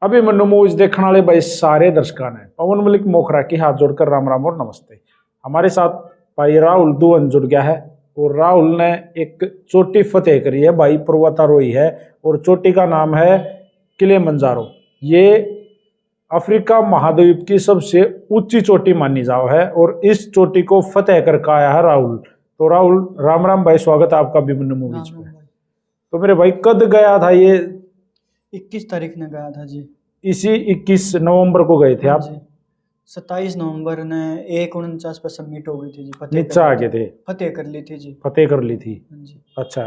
अभी मनु मूवीज देखने वाले भाई सारे दर्शकों ने पवन मलिक मोखरा की हाथ जोड़कर राम राम और नमस्ते। हमारे साथ भाई राहुल दुवन जुड़ गया है और राहुल ने एक चोटी फतेह करी है, भाई पर्वतारोही है और चोटी का नाम है किलिमंजारो। ये अफ्रीका महाद्वीप की सबसे ऊंची चोटी मानी जाओ है और इस चोटी को फतेह करके आया है राहुल। तो राहुल राम राम भाई, स्वागत है आपका भी मनु मूवीज में। तो मेरे भाई कद गया था ये? 21 तारीख ने गया था जी। इसी 21 नवंबर को गए थे आप? 27 नवंबर ने 1:49 पर सबमिट हो गई थी जी। नीचे आ गए थे, फतेह कर ली थी जी। फतेह कर ली थी जी। अच्छा,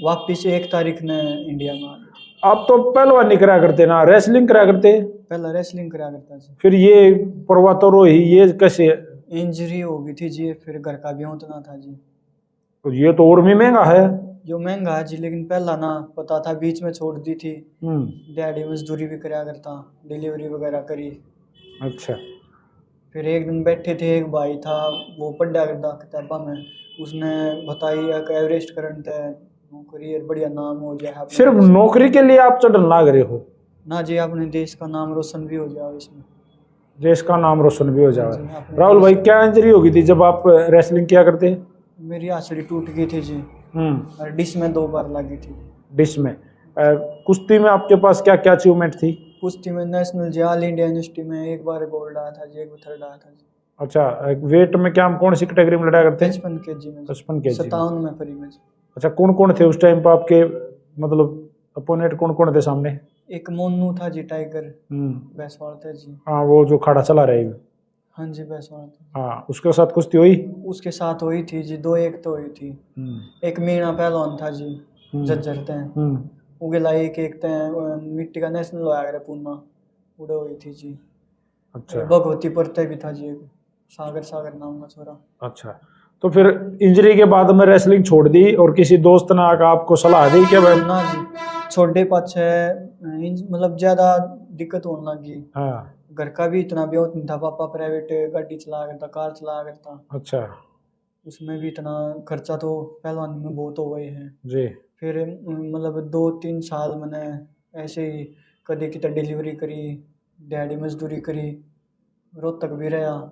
वापिस 1 तारीख ने इंडिया में आ गए थे। आप तो पहलवानी करा करते ना, रेसलिंग करा करते? पहला रेसलिंग करा करता जी। फिर ये पर्वतारोही ये कैसे? इंजरी हो गई थी जी, फिर घर का भी उतना था जी। तो ये तो और भी महंगा है। जो महंगा है जी, लेकिन पहला ना पता था, बीच में छोड़ दी थी। डैडी मजदूरी भी करा करता, डिलीवरी वगैरह करी। अच्छा। फिर एक दिन बैठे थे, एक भाई था वो पढ़ा करता किताबा में, उसने बताई कि एवरेस्ट करंट है नौकरी और बढ़िया नाम हो जाए। सिर्फ नौकरी के लिए आप चढ़न लाग रहे हो ना जी, अपने देश का नाम रोशन भी हो जाए, इसमें देश का नाम रोशन भी हो जाए। राहुल भाई क्या इंजरी होगी थी जब आप रेसलिंग किया करते? मेरी आंसड़ी टूट गई थी जी और डिश में 2 बार लगी थी। डिश में? कुश्ती में आपके पास क्या क्या अचीवमेंट थी? कुश्ती में नेशनल जी, ऑल इंडिया यूनिवर्सिटी में 1 बार गोल्ड आया था जी, 1 बार थर्ड आया था जी। अच्छा, वेट में क्या हम कौन सी कैटेगरी में लड़ा करते हैं? 55 केजी में। 55 केजी 57 में फ्री में जी। अच्छा, कौन कौन थे उस टाइम पर आपके, मतलब अपोनेंट कौन कौन थे सामने? एक मोनू था जी, टाइगर बैसवाल थे जी। हाँ, वो जो खड़ा चला रहे। हाँ जी, बैसवाल थे। हाँ, उसके साथ कुश्ती हुई? उसके साथ हुई थी जी, 2-1 तो हुई थी। एक मीणा पहलवान था जी, जज्जर थे, उगे लाई एक मिट्टी का नेशनल होया करे पूना उड़े हुई थी जी। अच्छा। भगवती परते भी था जी, सागर नाम का छोरा। अच्छा, तो फिर इंजरी के बाद में रेसलिंग छोड़ दी और किसी दोस्त ने आकर आपको सलाह दी कि भाई? ना जी, छोड़े पाछे मतलब ज्यादा दिक्कत होने लगी। हाँ। घर का भी इतना भी नहीं था, पापा प्राइवेट गाड़ी चला करता, कार चला करता। अच्छा। उसमें भी इतना खर्चा तो पहलवानी में बहुत हो गए हैं जी। फिर मतलब 2-3 साल मैंने ऐसे ही कभी कितना डिलीवरी करी, डैडी मजदूरी करी, रोहतक भी रहा।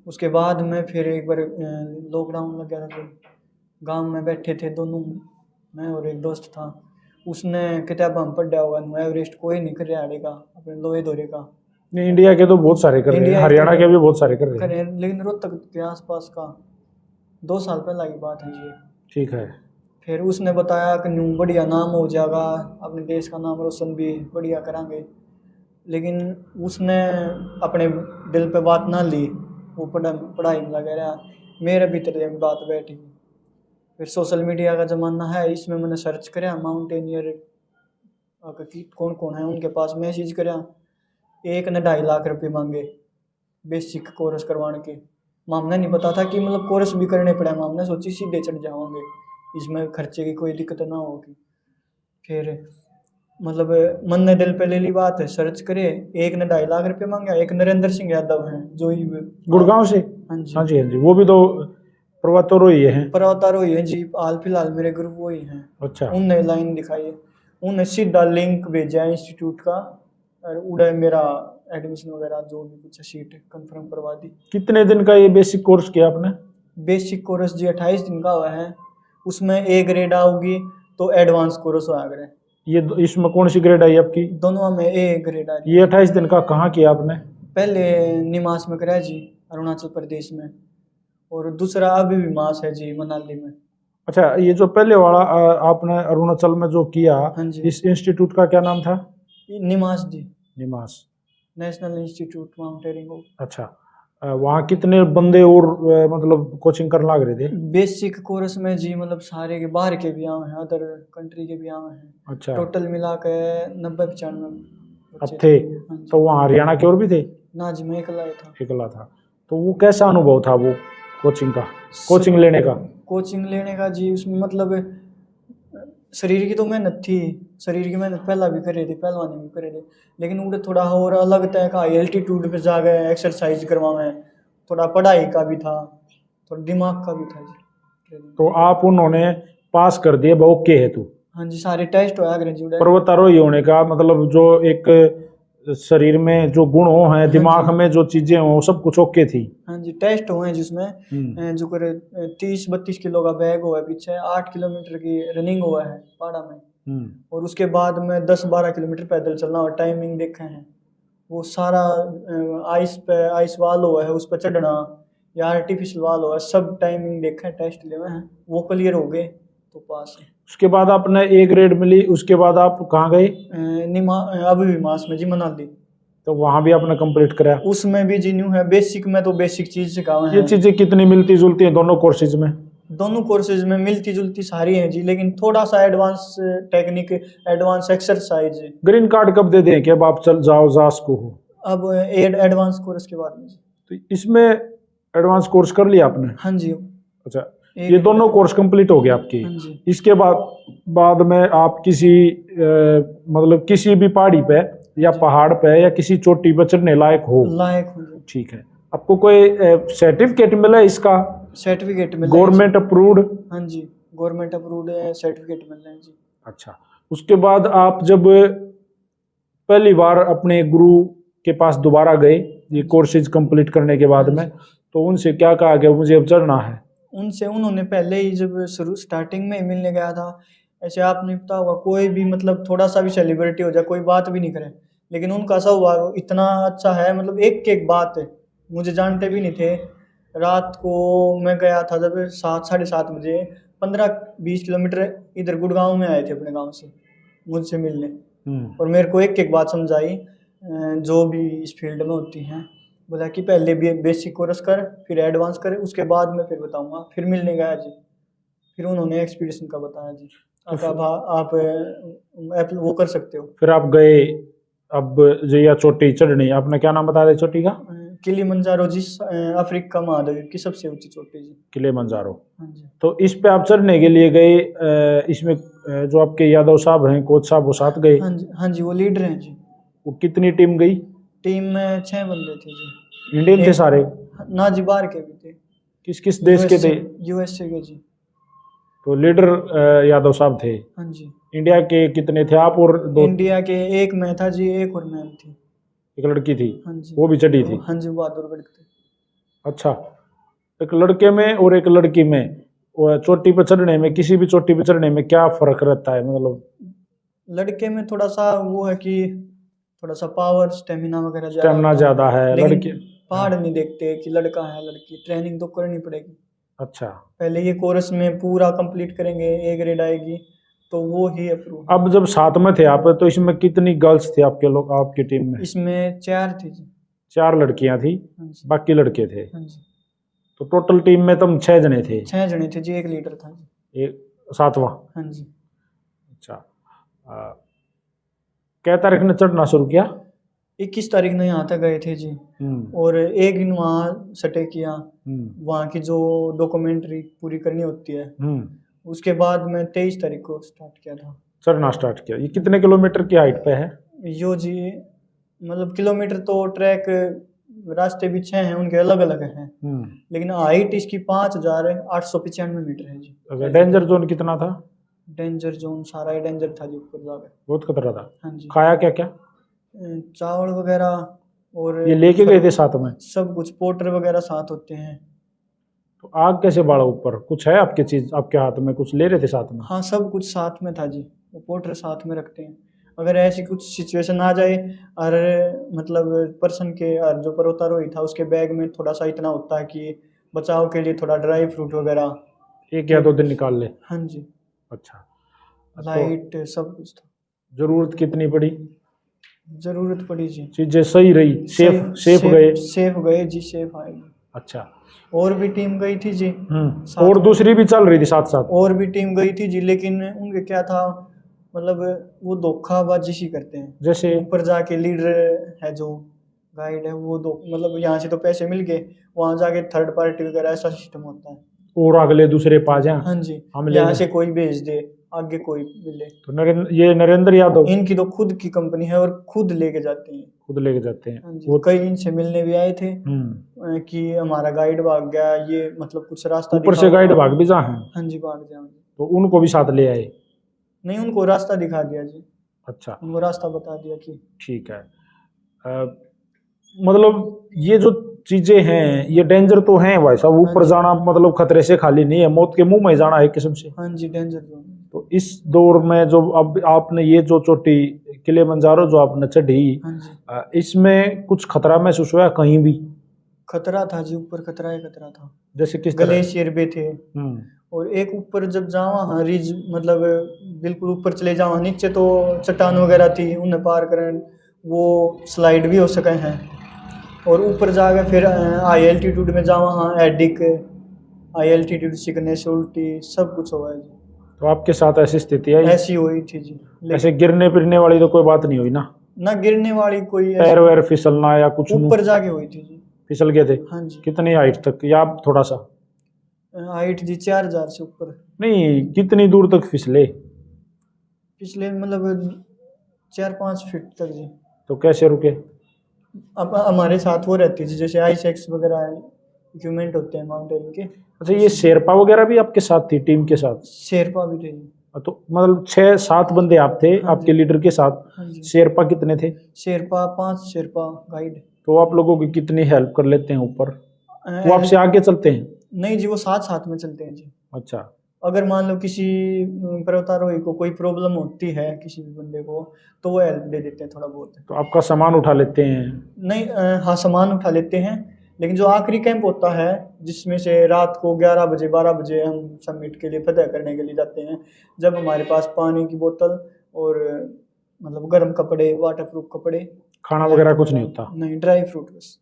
उसके बाद में फिर एक बार लॉकडाउन लग गया था, तो गांव में बैठे थे दोनों, मैं और एक दोस्त था। उसने किताब हम पढ़ा होगा, एवरेस्ट कोई नहीं कर रहा का अपने लोहे दौरे का। नहीं, इंडिया के तो बहुत सारे कर रहे हैं, हरियाणा के भी बहुत सारे कर रहे हैं, लेकिन रोहतक के आसपास का 2 साल पहले की बात है जी। ठीक है। फिर उसने बताया कि न्यू बढ़िया नाम हो जाएगा, अपने देश का नाम रोशन भी बढ़िया करांगे। लेकिन उसने अपने दिल पे बात ना ली, वो पढ़ाई में लगा रहा। मेरे भीतर में बात बैठी। फिर सोशल मीडिया का ज़माना है, इसमें मैंने सर्च कराया माउंटेनियर कौन कौन है, उनके पास मैसेज कराया। एक ने 2.5 लाख रुपये मांगे बेसिक कोर्स करवाने के। मामने नहीं पता था कि मतलब कोर्स भी करने पड़े, मामने सोची सीधे चढ़ जाओगे, इसमें खर्चे की कोई दिक्कत ना होगी। फिर मतलब मन ने दिल पे ले ली बात है, सर्च करे। एक ने 2.5 लाख रुपये मांगा, एक नरेंद्र सिंह यादव है जो ही गुड़गांव से। हाँ जी, हाँ जी, हाँ जी, वो भी तो पर्वतारोही है। पर्वतारोही है जी, हाल फिलहाल मेरे ग्रुप वो ही हैं। अच्छा। उनने लाइन दिखाई है, उन्हें सीधा लिंक भेजा इंस्टीट्यूट का और उड़ा मेरा एडमिशन वगैरह जो भी कुछ सीट कंफर्म करवा दी। कितने दिन का ये बेसिक कोर्स किया आपने? बेसिक कोर्स जी 28 दिन का हुआ है। उसमें A ग्रेड आओगी तो एडवांस कोर्स हुआ करे। ये इसमें कौन सी ग्रेड आई आपकी? दोनों में A ग्रेड आ रही। ये 28 दिन का कहाँ किया आपने? पहले निमास में कराया जी, अरुणाचल प्रदेश में, और दूसरा अभी भी मास है जी, मनाली में। अच्छा, ये जो पहले वाला आपने अरुणाचल में जो किया, हाँ जी, इस इंस्टीट्यूट का क्या नाम था? निमास जी, निमास नेशनल इंस्टीट्यूट माउंटेनिंग। अच्छा, वहाँ कितने बंदे और मतलब कोचिंग करने लग रहे थे? बेसिक कोर्स में जी मतलब सारे के बाहर के भी आए हैं, अदर कंट्री के भी आए हैं। अच्छा, टोटल मिला के 90-95 अब थे। हाँ तो वहाँ हरियाणा के और भी थे? ना जी, मैं अकेला ही था। अकेला था। तो वो कैसा अनुभव था वो कोचिंग का, कोचिंग लेने का? कोचिंग लेने का जी, उसमें मतलब शरीर की तो मेहनत थी, शरीर की मेहनत पहला भी करे थे, पहलवानी भी करे थे, लेकिन उन्हें थोड़ा और अलग तरह का एल्टीट्यूड पे जा गए एक्सरसाइज करवावे, थोड़ा पढ़ाई का भी था, थोड़ा दिमाग का भी था जी। तो आप उन्होंने पास कर दिए, ओके है तू? हाँ जी, सारे टेस्ट होया करे जी। पर्वतारोही होने का मतलब जो एक शरीर में जो गुण हो हैं, दिमाग में जो चीजें हो, सब कुछ ओके थी। हाँ जी, टेस्ट हुए हैं जिसमें जो करे 30-32 किलो का बैग हुआ है, पीछे 8 किलोमीटर की रनिंग हुआ है पहाड़ा में, और उसके बाद में 10-12 किलोमीटर पैदल चलना और टाइमिंग देखे हैं। वो सारा आइस वाल हुआ है, उस पर चढ़ना या आर्टिफिशियल वाल हुआ है, सब टाइमिंग देखे हैं, टेस्ट लिए हुए हैं, वो क्लियर हो गए तो पास है। उसके बाद आपने ए ग्रेड मिली, उसके बाद आप कहाँ गए? अभी मास में जी, मनाली। तो वहां भी आपने कंप्लीट कराया? उसमें भी जी न्यू है, बेसिक में तो बेसिक चीज सिखाए हैं। ये चीजें कितनी मिलती जुलती हैं दोनों कोर्सेज में? दोनों कोर्सेज में मिलती जुलती सारी हैं जी, लेकिन थोड़ा सा advance technique, advance exercise. Green card कब दे दें कि अब आप चल जाओ जास को हो? अब एडवांस कोर्स के बाद में जी। तो इसमें एडवांस कोर्स कर लिया आपने? हाँ जी। अच्छा, ये दोनों कोर्स कंप्लीट हो गए आपके? हाँ जी। इसके बाद में आप किसी मतलब किसी भी पहाड़ी पे या पहाड़ पे या किसी चोटी पे चढ़ने लायक हो? ठीक है। आपको कोई सर्टिफिकेट मिला इसका? सर्टिफिकेट मिला, गवर्नमेंट अप्रूव्ड? हाँ जी, गवर्नमेंट अप्रूव्ड सर्टिफिकेट मिल रहे हैं जी। अच्छा, उसके बाद आप जब पहली बार अपने गुरु के पास दोबारा गए ये कोर्सेज कंप्लीट करने के बाद में, तो उनसे क्या कहा कि मुझे अब चढ़ना है? उन्होंने पहले ही जब स्टार्टिंग में मिलने गया था, ऐसे आपने पता होगा, कोई भी मतलब थोड़ा सा भी सेलिब्रिटी हो जाए, कोई बात भी नहीं करे, लेकिन उनका स्वभाव इतना अच्छा है, मतलब एक बात है, मुझे जानते भी नहीं थे। रात को मैं गया था जब 7-7:30 बजे, 15-20 किलोमीटर इधर गुड़गांव में आए थे अपने गांव से मुझसे मिलने, और मेरे को एक बात समझाई जो भी इस फील्ड में होती हैं, बोला कि पहले भी बेसिक कोर्स कर, फिर एडवांस कर, उसके बाद मैं फिर बताऊंगा। फिर मिलने गया जी, फिर उन्होंने एक्सपीडिशन का बताया जी, आप वो कर सकते हो। फिर आप गए, अब जया चोटी चढ़नी, आपने क्या नाम बताया चोटी का? किलिमंजारो जी, अफ्रीका महाद्वीप की सबसे ऊंची चोटी जी, किलिमंजारो। हाँ जी। तो इस पे आप चढ़ने के लिए गए, इसमें जो आपके यादव साहब हैं, कोच साहब, वो साथ गए? हाँ जी, वो लीडर हैं जी। वो कितनी टीम गई? टीम में 6 बंदे थे जी। इंडियन थे सारे? ना जी, बाहर के भी थे। किस किस देश के थे? यूएसए के जी। तो लीडर यादव साहब थे? हाँ जी। इंडिया के कितने थे आप और दो? इंडिया के एक मैं था जी, एक और मैम थी, एक लड़की थी। हाँ जी। वो भी चढ़ी थी? हाँ जी, बहादुरगढ़ थे। अच्छा, एक लड़के में और एक लड़की में चोटी पर चढ़ने में, किसी भी चोटी पर चढ़ने में क्या फर्क रहता है? मतलब लड़के में थोड़ा सा वो है कि थोड़ा सा पावर, स्टेमिना वगैरह ज्यादा है। लड़के पहाड़ नहीं देखते कि लड़का है लड़की, ट्रेनिंग तो करनी पड़ेगी। अच्छा, पहले ये कोर्स में पूरा कंप्लीट करेंगे, ए ग्रेड आएगी तो वो ही अप्रूव। अब जब साथ में थे आप, तो इसमें कितनी गर्ल्स थे आपके लोग, आपकी टीम में? इसमें 4 थी जी। 4 लड़कियां थी, बाकी लड़के थे? हाँ जी। तो टोटल टीम में तुम 6 जने थे? 6 जने थे जी, एक लीडर था जी। एक सातवां? हाँ जी। अच्छा, क्या तारीख ने चढ़ना शुरू किया? 21 तारीख ने यहाँ तक गए थे जी, और एक दिन वहाँ स्टे किया, वहाँ की जो डॉक्यूमेंट्री पूरी करनी होती है, उसके बाद मैं 23 तारीख को स्टार्ट किया था, चढ़ना स्टार्ट किया। ये कितने किलोमीटर की हाइट पे है? यो जी मतलब किलोमीटर तो ट्रैक रास्ते भी 6 हैं, उनके अलग अलग हैं, लेकिन हाइट इसकी 5895 मीटर है जी। डेंजर जोन कितना था? डेंजर जोन सारा ही डेंजर था जी, ऊपर जाकर बहुत खतरा था। हाँ जी। खाया क्या क्या? चावल वगैरह और ये लेके गए थे साथ में? सब कुछ, पोटर वगैरह साथ होते हैं। तो आग कैसे बाढ़ा ऊपर? कुछ है आपके चीज, आपके हाथ में कुछ ले रहे थे साथ में? हाँ, सब कुछ साथ में था जी, वो पोटर साथ में रखते हैं, अगर ऐसी कुछ सिचुएशन आ जाए, और मतलब पर्सन के और जो पर्वतारोही था उसके बैग में थोड़ा सा इतना होता है कि बचाव के लिए थोड़ा ड्राई फ्रूट वगैरह 1 या 2 दिन निकाल ले। हाँ जी। अच्छा, लाइट तो सब कुछ था। जरूरत कितनी पड़ी? जरूरत पड़ी जी, चीजें सही रही? सेफ गए? सेफ गए जी, सेफ आए। अच्छा, और भी टीम गई थी जी, और दूसरी भी चल रही थी साथ साथ? और भी टीम गई थी जी, लेकिन उनके क्या था, मतलब वो धोखाबाजी सी करते हैं। जैसे ऊपर जाके लीडर है जो गाइड है, वो मतलब यहाँ से तो पैसे मिल गए, वहाँ जाके थर्ड पार्टी वगैरह ऐसा सिस्टम होता है, और अगले दूसरे पा जाए। हाँ जी, यहाँ से कोई भेज दे, आगे कोई मिले। तो ये नरेंद्र यादव, इनकी तो खुद की कंपनी है और खुद लेके जाते हैं, खुद लेके जाते हैं। हाँ जी। कई इनसे मिलने भी आए थे कि हमारा गाइड भाग गया, ये मतलब कुछ रास्ता ऊपर से गाइड भाग भी जा है? हाँ जी, भाग जाए। तो उनको भी साथ ले आए? नहीं, उनको रास्ता दिखा दिया जी। अच्छा, उनको रास्ता बता दिया कि ठीक है। मतलब ये जो चीजें हैं ये डेंजर तो हैं भाई साहब, ऊपर हाँ जी। जाना मतलब खतरे से खाली नहीं है, मौत के मुंह में जाना है एक किस्म से। हाँ जी, डेंजर जोन। तो इस दौर में जो अब आपने ये जो चोटी किलिमंजारो जो आपने चढ़ी, हाँ जी, इसमें कुछ खतरा महसूस हुआ कहीं भी? खतरा था जी, ऊपर खतरा ही खतरा था। जैसे किस तरह? ग्लेशियर भी थे, हम्म। और एक ऊपर जब जावा हाँ रिज मतलब बिल्कुल ऊपर चले जावा, नीचे तो चट्टान वगैरह थी, उन्हें पार करें वो स्लाइड भी हो सके हैं। और ऊपर जाके फिर हाई एल्टीट्यूड में जावा हाँ एडिक, हाई एल्टीट्यूड सिकनेस, उल्टी सब कुछ हुआ है जी। तो आपके साथ ऐसी स्थिति आई? ऐसी हुई थी जी, ऐसे लेकिन गिरने फिरने वाली तो कोई बात नहीं हुई ना? ना गिरने वाली कोई पैर ऐसी, वैर फिसलना या कुछ ऊपर जाके हुई थी जी। फिसल गए थे? हाँ जी, कितनी हाइट तक, या थोड़ा सा? हाइट जी 4000 से ऊपर। नहीं, कितनी दूर तक फिसले? पिछले मतलब 4-5 फीट तक जी। तो कैसे रुके? अब हमारे साथ वो रहती है जैसे आईसेक्स वगैरह इक्विपमेंट होते हैं माउंटेन के। अच्छा, ये शेरपा वगैरह भी आपके साथ थी टीम के साथ? शेरपा भी थे जी। तो मतलब 6-7 बंदे आप थे हाँ आपके जी। लीडर के साथ। हाँ जी, शेरपा कितने थे? शेरपा 5 शेरपा गाइड। तो आप लोगों की कितनी हेल्प कर लेते हैं ऊपर? वो आपसे आगे चलते हैं? नहीं जी, वो साथ साथ में चलते हैं जी। अच्छा। अगर मान लो किसी पर्वतारोही को कोई प्रॉब्लम होती है किसी भी बंदे को, तो वो हेल्प दे देते हैं थोड़ा बहुत। तो आपका सामान उठा लेते हैं? नहीं हाँ सामान उठा लेते हैं, लेकिन जो आखिरी कैंप होता है जिसमें से रात को 11 बजे 12 बजे हम समिट के लिए फतह करने के लिए जाते हैं, जब हमारे पास पानी की बोतल और मतलब गर्म कपड़े, वाटर प्रूफ कपड़े, खाना वगैरह कुछ नहीं होता? नहीं, ड्राई फ्रूट बस।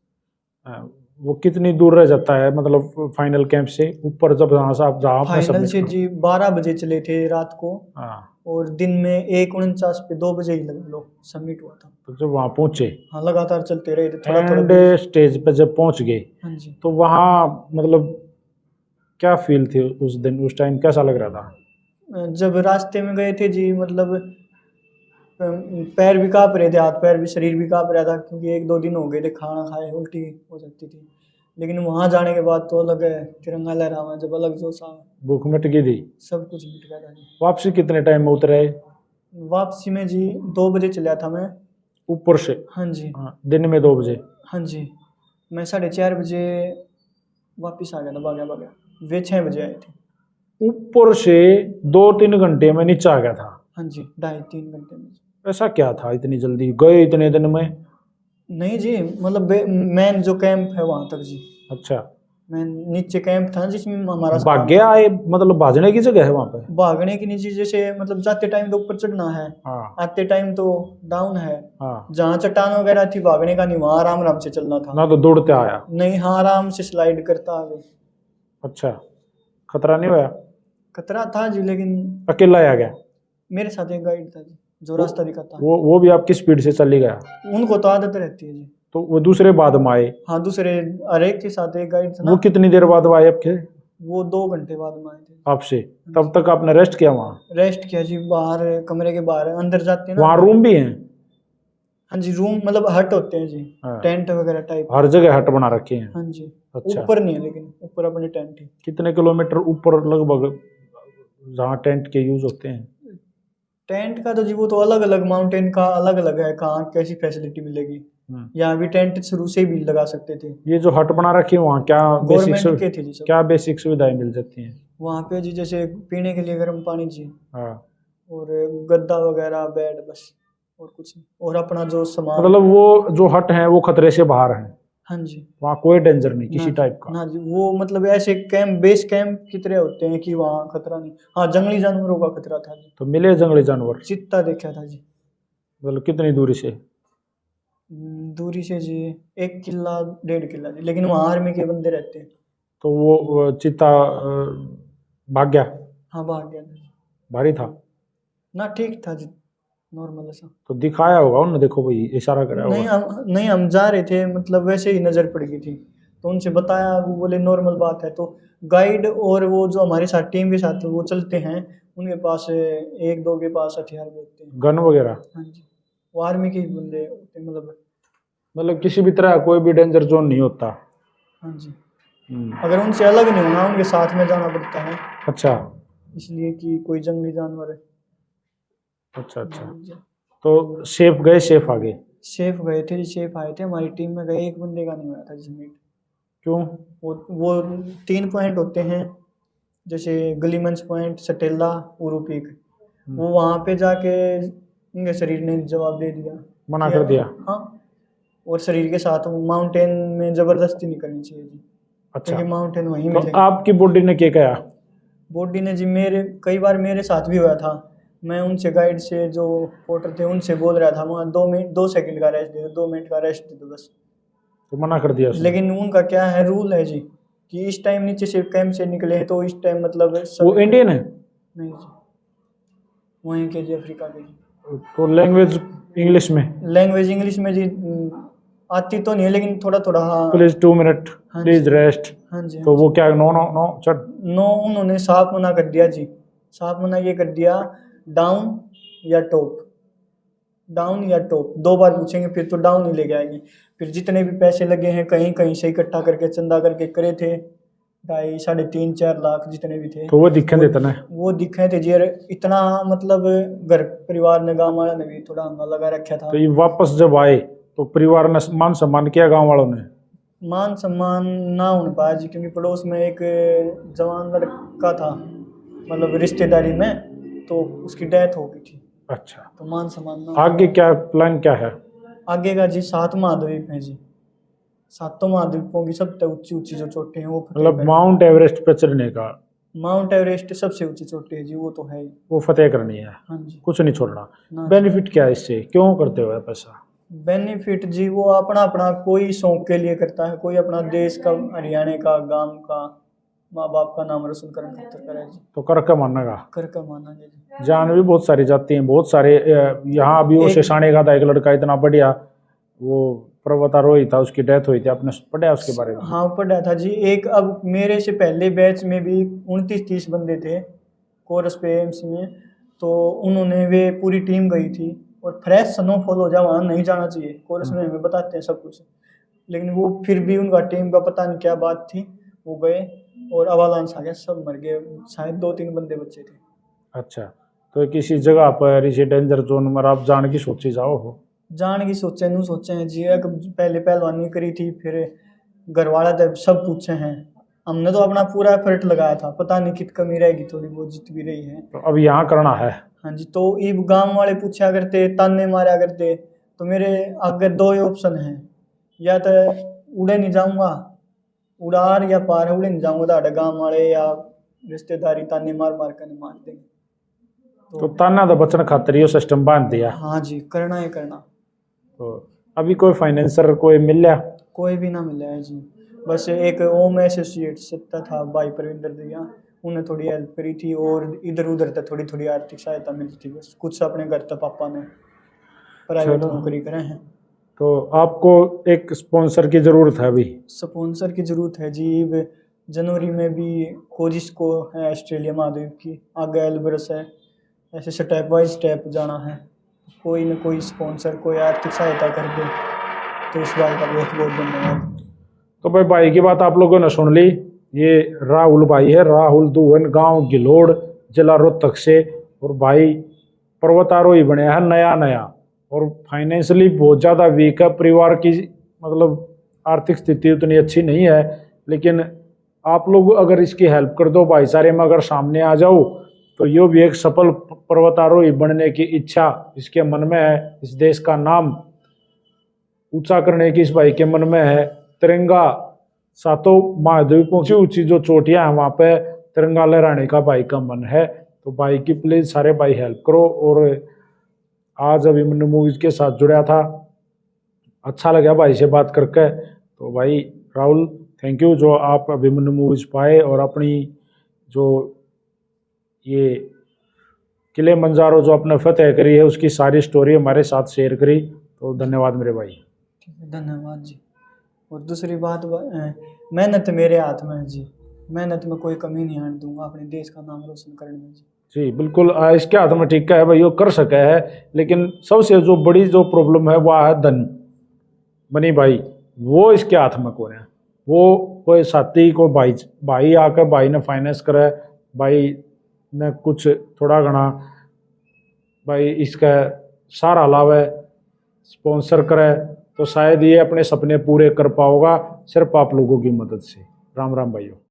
वो कितनी दूर रह जाता है मतलब फाइनल कैंप से ऊपर, जब जहाँ से आप जहाँ अपना फाइनल सबमिट से करो? जी 12 बजे चले थे रात को, हाँ। और दिन में 1:49 पे 2 बजे ही लग लो सबमिट हुआ था। तो जब वहाँ पहुँचे हाँ लगातार चलते रहे थे, थोड़ा थोड़ा एंड ब्रीफ। स्टेज पे जब पहुँच गए, हाँ जी, तो वहाँ मतलब क्या फील थी उस दिन, उस टाइम कैसा लग रहा था? जब रास्ते में गए थे जी मतलब पैर भी काँप रहे थे, हाथ पैर भी, शरीर भी काँप रहा था, क्योंकि 1-2 दिन हो गए थे खाना खाए, उल्टी हो सकती थी। लेकिन वहाँ जाने के बाद तो अलग है, तिरंगा लहरा हुआ जब अलग जोश आ, भूख मिट गई थी? सब कुछ मिट गया था जी। वापसी कितने टाइम में उतरे? वापसी में जी 2 बजे चला था मैं। ऊपर से? हाँ जी। हाँ, दिन में 2 बजे? हाँ जी, मैं 4:30 बजे वापस आ गया था, भागा भागा। वे 6 बजे आए थे। ऊपर से 2-3 घंटे में नीचे आ गया था? हाँ जी, 2.5-3 घंटे में। ऐसा क्या था इतनी जल्दी गए इतने दिन में? नहीं जी, मतलब मेन जो कैंप है वहाँ तक जी। अच्छा। मेन नीचे कैंप था जिसमें हमारा सामान भाग्य था। आए मतलब भाजने की जगह है वहाँ पे? भागने की नीचे जैसे मतलब जाते टाइम तो ऊपर चढ़ना है, हाँ आते टाइम तो डाउन है। हाँ। जहाँ चट्टान वगैरह थी भागने का नहीं, वहाँ आराम आराम से चलना था। ना तो दौड़ते आया? नहीं हाँ, आराम से स्लाइड करता आगे। अच्छा, खतरा नहीं हुआ? खतरा था जी, लेकिन अकेला ही आ गया? मेरे साथ एक गाइड था जी जो रास्ता दिखाता। वो भी आपकी स्पीड से चली गया? उनको तो आदत रहती है जी। तो वो दूसरे बाद में आए? हाँ दूसरे, हर एक के साथ एक गाइड था वो ना। कितनी देर बाद आए आपके? वो 2 घंटे बाद में आए थे। आपसे? तब तक आपने रेस्ट किया वहाँ? रेस्ट किया जी, बाहर कमरे के बाहर, अंदर जाते हैं ना। वहाँ रूम भी हैं? हाँ जी, रूम मतलब हट होते हैं जी, हाँ। टेंट वगैरह टाइप। हर जगह हट बना रखे हैं? हाँ जी। अच्छा। ऊपर नहीं है, लेकिन ऊपर अपने टेंट ही। कितने किलोमीटर ऊपर लगभग जहाँ टेंट के यूज होते हैं? टेंट का तो जी वो तो अलग अलग माउंटेन का अलग अलग है, कहाँ कैसी फैसिलिटी मिलेगी। यहाँ भी टेंट शुरू से ही भी लगा सकते थे। ये जो हट बना रखी है वहाँ क्या बेसिक गवर्नमेंट के थे जी सब। क्या बेसिक सुविधाएं मिल जाती हैं? वहाँ पे जी जैसे पीने के लिए गर्म पानी जी, हाँ। और गद्दा वगैरह, बेड, बस और कुछ नहीं। और अपना जो सामान, मतलब वो जो हट है वो खतरे से बाहर है? हाँ जी। वहाँ कोई डेंजर नहीं किसी ना टाइप का? ना जी, वो मतलब ऐसे कैंप, बेस कैंप की तरह होते हैं कि वहाँ खतरा नहीं। हाँ जंगली जानवरों का खतरा था जी। तो मिले जंगली जानवर? चीता देखा था जी। मतलब कितनी दूरी से? दूरी से जी 1 किला 1.5 किला जी, लेकिन वहाँ आर्मी के बंदे रहते हैं। तो वो चीता भाग गया? हाँ भाग गया था। भारी था? ना ठीक था जी, नॉर्मल ऐसा। तो दिखाया होगा उन्होंने, देखो भाई इशारा कराया नहीं होगा? नहीं, हम जा रहे थे मतलब वैसे ही नज़र पड़ गई थी, तो उनसे बताया, वो बोले नॉर्मल बात है। तो गाइड और वो जो हमारे साथ टीम के साथ वो चलते हैं, उनके पास 1-2 के पास हथियार भी होते हैं। गन वगैरह? हाँ जी, वो आर्मी के बंदे होते हैं मतलब किसी भी तरह कोई भी डेंजर जोन नहीं होता? हाँ जी। अगर उनसे अलग नहीं होना, उनके साथ में जाना पड़ता है। अच्छा। इसलिए कि कोई जंगली जानवर है। अच्छा अच्छा। तो सेफ गए सेफ आ गए? शेफ गए थे जी, शेफ आए थे हमारी टीम में, गए एक बंदे का नहीं हुआ था जिसमें। क्यों? वो 3 पॉइंट होते हैं, जैसे गलीमंस पॉइंट, सटेला, उरू पीक। वो वहाँ पे जाके इनके शरीर ने जवाब दे दिया, मना कर दिया। हाँ, और शरीर के साथ माउंटेन में जबरदस्ती नहीं करनी चाहिए जी, अच्छा, क्योंकि माउंटेन वहीं तो मिलेगा। आपकी बॉडी ने क्या कहा? बॉडी ने जी, मेरे कई बार मेरे साथ भी हुआ था। मैं उनसे गाइड से, जो पोर्टर थे, उनसे बोल रहा था वहाँ 2 सेकंड का रेस्ट दे दो, 2 मिनट का रेस्ट दे दो बस। तो मना कर दिया उसने? लेकिन उनका क्या है, रूल है जी, कि इस टाइम नीचे से कैंप से निकले तो इस टाइम मतलब वो इंडियन है? नहीं जी, वहीं के जी, अफ्रीका के जी। तो लैंग्वेज इंग्लिश में? लैंग्वेज इंग्लिश में जी, आती तो नहीं है लेकिन थोड़ा थोड़ा, हाँ। प्लीज 2 मिनट, हाँ प्लीज जी, रेस्ट। हाँ जी, हाँ तो वो जी। क्या, नो नो नो चट? नो, उन्होंने साफ मना कर दिया जी, साफ मना ये कर दिया, डाउन या टॉप, डाउन या टॉप 2 बार पूछेंगे फिर तो डाउन ही लेके आएंगे। फिर जितने भी पैसे लगे हैं कहीं कहीं से इकट्ठा करके चंदा करके करे थे, 2.5, 3.5, 4 लाख जितने भी थे, तो वो दिखे देता ना? वो दिखे थे जी। अरे इतना मतलब घर परिवार ने, गाँव वालों ने भी थोड़ा हंगा लगा रखा था। तो ये वापस जब आए तो परिवार ने मान सम्मान किया, गांव वालों ने? मान सम्मान ना हो पाया जी, क्योंकि पड़ोस में एक जवान लड़का था, मतलब रिश्तेदारी में, तो उसकी डेथ हो गई थी। अच्छा, तो मान सम्मान ना। आगे क्या प्लान क्या है? आगे का जी 7 महाद्वीप हैं जी, 7 महाद्वीपों की सबसे ऊंची ऊंची जो चोटी हैं वो फतेह मतलब करनी। माउंट एवरेस्ट पे चढ़ने का? माउंट एवरेस्ट सबसे ऊंची चोटी है जी, वो तो है ही। वो फतेह करनी है, हाँ जी, कुछ नहीं छोड़ना। ना। बेनिफिट क्या है इससे, क्यों करते हो पैसा? बेनिफिट जी, वो अपना अपना, कोई शौक के लिए करता है, कोई अपना देश का, हरियाणा का, गांव का, माँ बाप का नाम रोशन करने खातिर करे जी। तो कर का मानेगा? कर कर मानेंगे जी। जान भी बहुत सारी जाती हैं, बहुत सारे यहाँ अभी वो एक- शेषाने का था एक लड़का, इतना बढ़िया, वो पर्वतारोही था, उसकी डेथ हुई थी, आपने पढ़ा उसके बारे में? हाँ, पढ़ा था जी। एक अब मेरे से पहले बैच में भी 29-30 बंदे थे कोरस पे एम्स में, तो उन्होंने, वे पूरी टीम गई थी। और फ्रेश स्नोफॉल हो जाए वहाँ नहीं जाना चाहिए, कोरस में हमें बताते हैं सब कुछ, लेकिन वो फिर भी उनका टीम का पता नहीं क्या बात थी, वो गए और अवालांच आ गया, सब मर गए, शायद 2-3 बंदे बचे थे। अच्छा, तो किसी जगह पर इसे डेंजर जोन में आप जान की सोची जाओ हो? जान की सोचे नू सोचे हैं जी, एक पहले पहलवानी करी थी, फिर घर वाला जब सब पूछे हैं, हमने तो अपना पूरा एफर्ट लगाया था, पता नहीं कित कमी रहेगी, थोड़ी बहुत जित भी रही है। तो अब यहाँ करना है? हाँ जी, तो ईब गांव वाले पूछा करते, ताने मारा करते, तो मेरे आगे 2 ही ऑप्शन हैं, या तो उड़े नहीं जाऊंगा, उड़ार या पार, उड़े नहीं जाऊंगा, तो गांव वाले या रिश्तेदारी ताने मार मार कर नहीं मार देंगे। तो ताना तो बचन खातिर ये सिस्टम बांध दिया। हाँ जी, करना ही करना। तो अभी कोई फाइनेंसर कोई मिल लिया? कोई भी ना मिला है जी, बस एक ओम एसोसिएट सत्ता था, भाई प्रविंदर दिया, उन्हें थोड़ी हेल्प करी थी, और इधर उधर तक थोड़ी थोड़ी आर्थिक सहायता मिली थी, बस कुछ अपने घर तक पापा ने प्राइवेट चलो। नौकरी करे हैं। तो आपको एक स्पॉन्सर की ज़रूरत है अभी? स्पॉन्सर की ज़रूरत है जी। जनवरी में भी कोजिस को है, ऑस्ट्रेलिया महाद्वीप की, आगे एल्ब्रस है, ऐसे स्टेप बाई स्टेप जाना है। कोई न कोई स्पॉन्सर, कोई आर्थिक सहायता कर दे तो इस भाई का बहुत बहुत धन्यवाद। तो भाई की बात आप लोगों ने सुन ली। ये राहुल भाई है, राहुल दुवन, गांव गिलोड़, जिला रोहतक से। और भाई पर्वतारोही बने हैं नया नया, और फाइनेंशियली बहुत ज़्यादा वीक है, परिवार की मतलब आर्थिक स्थिति उतनी अच्छी नहीं है, लेकिन आप लोग अगर इसकी हेल्प कर दो, भाईचारे में अगर सामने आ जाओ, तो ये भी एक सफल पर्वतारोही बनने की इच्छा इसके मन में है, इस देश का नाम ऊंचा करने की इस भाई के मन में है। तिरंगा 7 महाद्वीपों की ऊंची जो चोटियां हैं वहाँ पे तिरंगा लहराने का भाई का मन है। तो भाई की प्लीज़ सारे भाई हेल्प करो। और आज अभिमन्यु मूवीज के साथ जुड़ा था, अच्छा लगा भाई से बात करके। तो भाई राहुल, थैंक यू जो आप अभिमन्यु मूवीज पाए और अपनी जो ये किले मंजारो जो आपने फतेह करी है उसकी सारी स्टोरी हमारे साथ शेयर करी। तो धन्यवाद मेरे भाई। ठीक है, धन्यवाद जी। और दूसरी बात, मेहनत मेरे हाथ में है जी, मेहनत में कोई कमी नहीं आने दूंगा, अपने देश का नाम रोशन करने में जी। जी बिल्कुल, इसके हाथ में ठीक है भाई, वो कर सके है, लेकिन सबसे जो बड़ी जो प्रॉब्लम है वह है धन। बनी भाई वो इसके हाथ में कौन है? वो कोई साथी को भाई आकर भाई ने फाइनेंस करे, भाई ने कुछ थोड़ा घना भाई इसका सहारा लावे, स्पॉन्सर करे तो शायद ये अपने सपने पूरे कर पाओगा सिर्फ आप लोगों की मदद से। राम राम भाइयों।